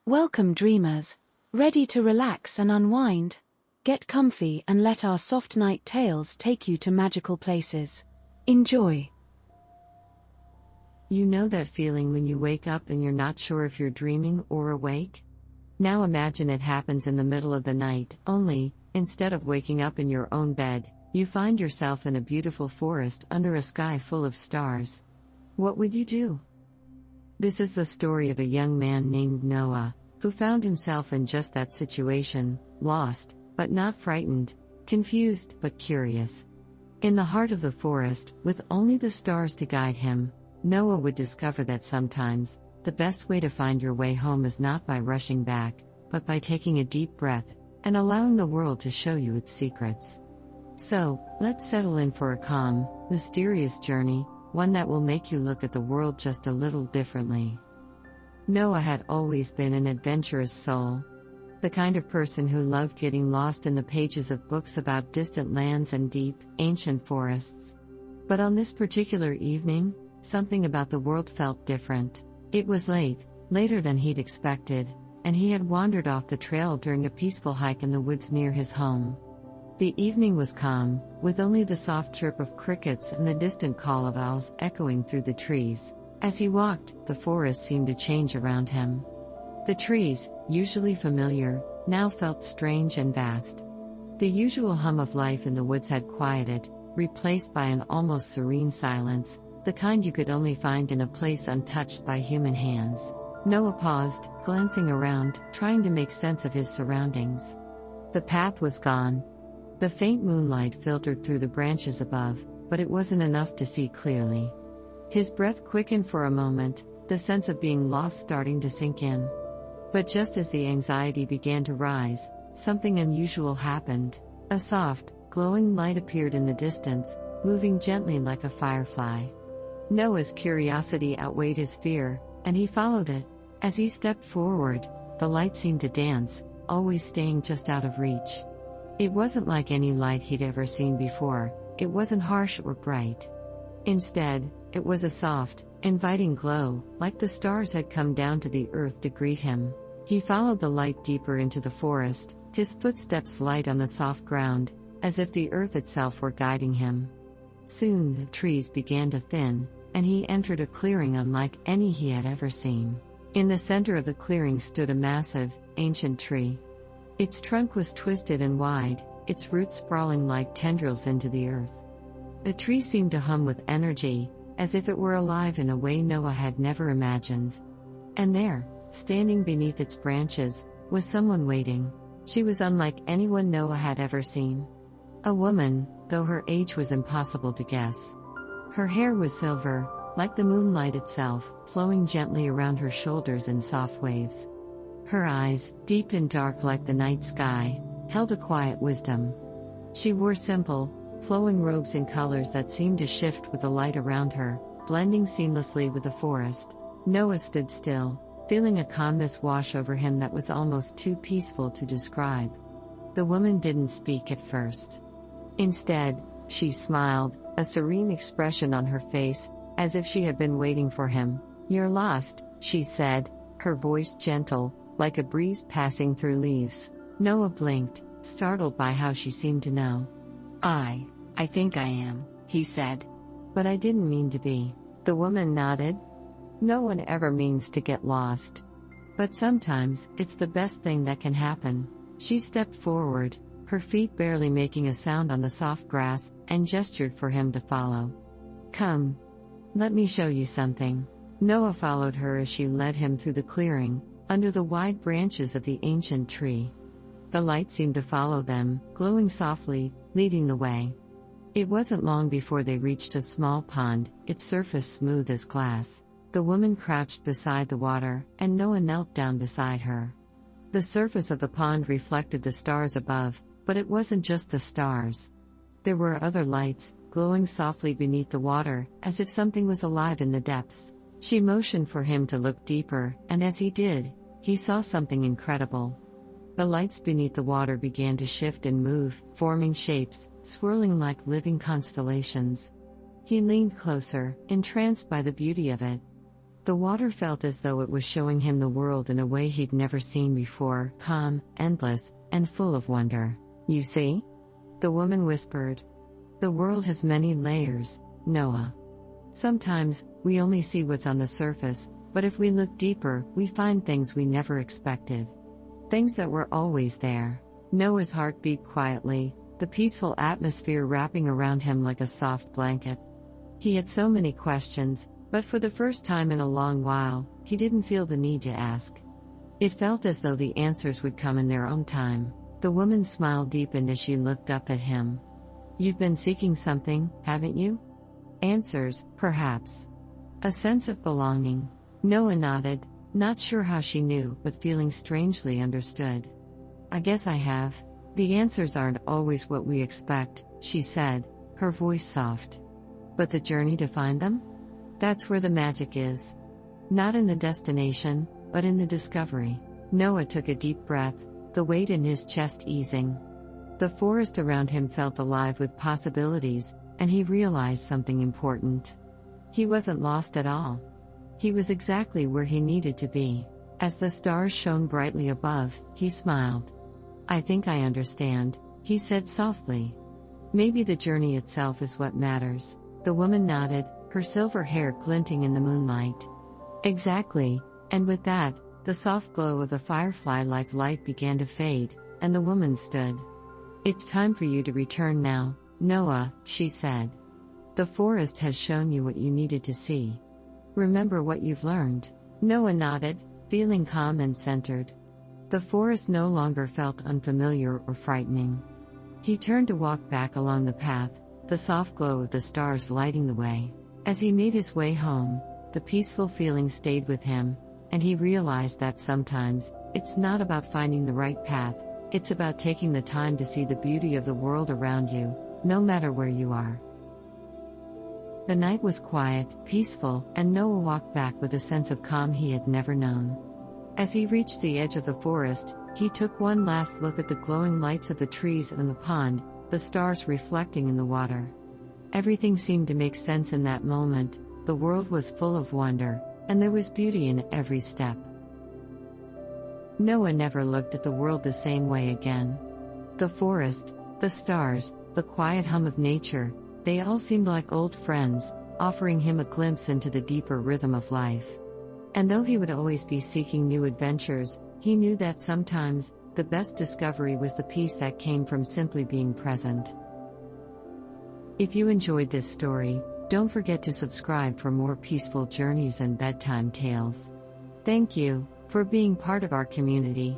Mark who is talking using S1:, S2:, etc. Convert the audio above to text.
S1: Welcome, dreamers. Ready to relax and unwind? Get comfy and let our soft night tales take you to magical places. Enjoy.
S2: You know that feeling when you wake up and you're not sure if you're dreaming or awake? Now imagine it happens in the middle of the night, only, instead of waking up in your own bed, you find yourself in a beautiful forest under a sky full of stars. What would you do? This is the story of a young man named Noah, who found himself in just that situation, lost, but not frightened, confused, but curious. In the heart of the forest, with only the stars to guide him, Noah would discover that sometimes, the best way to find your way home is not by rushing back, but by taking a deep breath, and allowing the world to show you its secrets. So, let's settle in for a calm, mysterious journey, one that will make you look at the world just a little differently. Noah had always been an adventurous soul. The kind of person who loved getting lost in the pages of books about distant lands and deep, ancient forests. But on this particular evening, something about the world felt different. It was late, later than he'd expected, and he had wandered off the trail during a peaceful hike in the woods near his home. The evening was calm, with only the soft chirp of crickets and the distant call of owls echoing through the trees. As he walked, the forest seemed to change around him. The trees, usually familiar, now felt strange and vast. The usual hum of life in the woods had quieted, replaced by an almost serene silence, the kind you could only find in a place untouched by human hands. Noah paused, glancing around, trying to make sense of his surroundings. The path was gone. The faint moonlight filtered through the branches above, but it wasn't enough to see clearly. His breath quickened for a moment, the sense of being lost starting to sink in. But just as the anxiety began to rise, something unusual happened. A soft, glowing light appeared in the distance, moving gently like a firefly. Noah's curiosity outweighed his fear, and he followed it. As he stepped forward, the light seemed to dance, always staying just out of reach. It wasn't like any light he'd ever seen before, it wasn't harsh or bright. Instead, it was a soft, inviting glow, like the stars had come down to the earth to greet him. He followed the light deeper into the forest, his footsteps light on the soft ground, as if the earth itself were guiding him. Soon the trees began to thin, and he entered a clearing unlike any he had ever seen. In the center of the clearing stood a massive, ancient tree. Its trunk was twisted and wide, its roots sprawling like tendrils into the earth. The tree seemed to hum with energy, as if it were alive in a way Noah had never imagined. And there, standing beneath its branches, was someone waiting. She was unlike anyone Noah had ever seen. A woman, though her age was impossible to guess. Her hair was silver, like the moonlight itself, flowing gently around her shoulders in soft waves. Her eyes, deep and dark like the night sky, held a quiet wisdom. She wore simple, flowing robes in colors that seemed to shift with the light around her, blending seamlessly with the forest. Noah stood still, feeling a calmness wash over him that was almost too peaceful to describe. The woman didn't speak at first. Instead, she smiled, a serene expression on her face, as if she had been waiting for him. "You're lost," she said, her voice gentle, like a breeze passing through leaves. Noah blinked, startled by how she seemed to know. I think I am," he said. "But I didn't mean to be." The woman nodded. "No one ever means to get lost. But sometimes, it's the best thing that can happen." She stepped forward, her feet barely making a sound on the soft grass, and gestured for him to follow. "Come. Let me show you something." Noah followed her as she led him through the clearing, under the wide branches of the ancient tree. The light seemed to follow them, glowing softly, leading the way. It wasn't long before they reached a small pond, its surface smooth as glass. The woman crouched beside the water, and Noah knelt down beside her. The surface of the pond reflected the stars above, but it wasn't just the stars. There were other lights, glowing softly beneath the water, as if something was alive in the depths. She motioned for him to look deeper, and as he did, he saw something incredible. The lights beneath the water began to shift and move, forming shapes, swirling like living constellations. He leaned closer, entranced by the beauty of it. The water felt as though it was showing him the world in a way he'd never seen before, calm, endless, and full of wonder. "You see?" the woman whispered. "The world has many layers, Noah. Sometimes, we only see what's on the surface, but if we look deeper, we find things we never expected. Things that were always there." Noah's heart beat quietly, the peaceful atmosphere wrapping around him like a soft blanket. He had so many questions, but for the first time in a long while, he didn't feel the need to ask. It felt as though the answers would come in their own time. The woman smiled deepened as she looked up at him. "You've been seeking something, haven't you?" Answers, perhaps. A sense of belonging. Noah nodded, not sure how she knew, but feeling strangely understood. "I guess I have. The answers aren't always what we expect," she said, her voice soft. "But the journey to find them? That's where the magic is. Not in the destination, but in the discovery." Noah took a deep breath, the weight in his chest easing. The forest around him felt alive with possibilities, and he realized something important. He wasn't lost at all. He was exactly where he needed to be. As the stars shone brightly above, he smiled. "I think I understand," he said softly. "Maybe the journey itself is what matters." The woman nodded, her silver hair glinting in the moonlight. "Exactly," and with that, the soft glow of the firefly-like light began to fade, and the woman stood. "It's time for you to return now, Noah," she said. "The forest has shown you what you needed to see. Remember what you've learned." Noah nodded, feeling calm and centered. The forest no longer felt unfamiliar or frightening. He turned to walk back along the path, the soft glow of the stars lighting the way. As he made his way home, the peaceful feeling stayed with him, and he realized that sometimes, it's not about finding the right path, it's about taking the time to see the beauty of the world around you, no matter where you are. The night was quiet, peaceful, and Noah walked back with a sense of calm he had never known. As he reached the edge of the forest, he took one last look at the glowing lights of the trees and the pond, the stars reflecting in the water. Everything seemed to make sense in that moment. The world was full of wonder, and there was beauty in every step. Noah never looked at the world the same way again. The forest, the stars, the quiet hum of nature, they all seemed like old friends, offering him a glimpse into the deeper rhythm of life. And though he would always be seeking new adventures, he knew that sometimes, the best discovery was the peace that came from simply being present. If you enjoyed this story, don't forget to subscribe for more peaceful journeys and bedtime tales. Thank you for being part of our community.